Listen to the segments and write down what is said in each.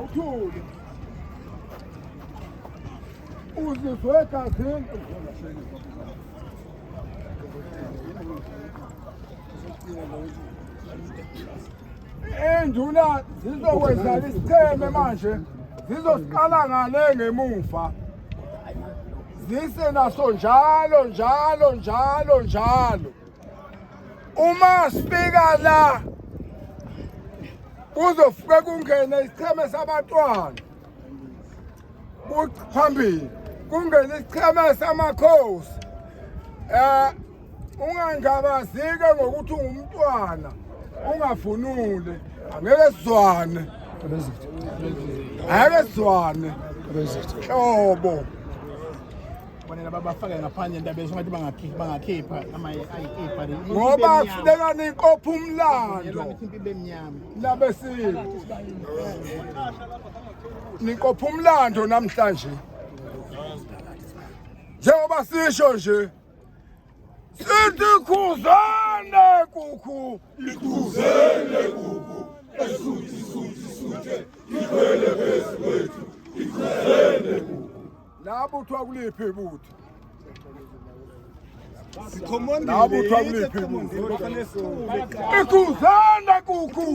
awuthuli uzizwe egazini induna zizokwenza isitheme manje zizosiqala ngale ngemuva zise naso njalo uma sifika la kuzofike kungene isicheme sabantwana phambili kungene isicheme samakhosi ungangabazike ngokuthi ungumntwana ungavunule angeke sizwane hlobo bonela babafake ngaphandle indaba esingathi bangakhipha ama-ipa ngoba kufuneka ninkopha umlando labesini ninkopha umlando namhlanje njengoba sisho nje sithi ikhuzane kuku esuthe ikhwele phezu kwethu ikhuzane kuku labo kuthiwa kuliphi ibutho ikhuzane kuku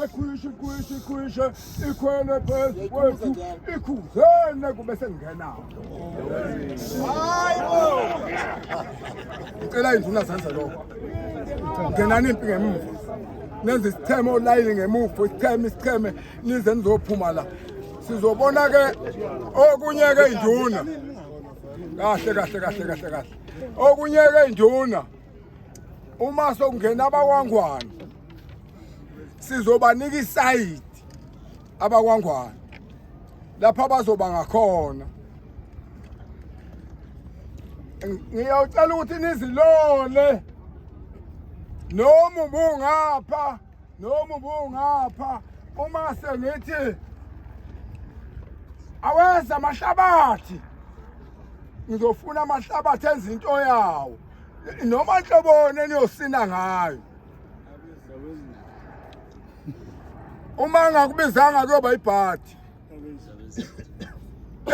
ekwishe ikhwele phezu kwethu ikhuzene kube sengingenayo ngicela induna zenze lokho ngenani impi ngemuva nenze isitheme olayini ngemuva isicheme nize nizophuma la sizobona-ke okunye-ke induna kahle okunye-ke induna uma sokungena abakwangwana sizobanika isayidi abakwangwana lapha bazoba ngakhona ngiyocela ukuthi nizilole noma ubungapha uma sengithi awenza amahlabathi ngizofuna amahlabathi enza into yawo noma nhlobone niyosina ngayo uma ngakubizanga kuyoba ibhadi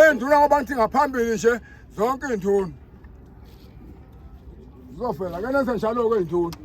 enduna ngoba ngithi ngaphambili nje zonke induna zizofela ke nenze njalo-ke induna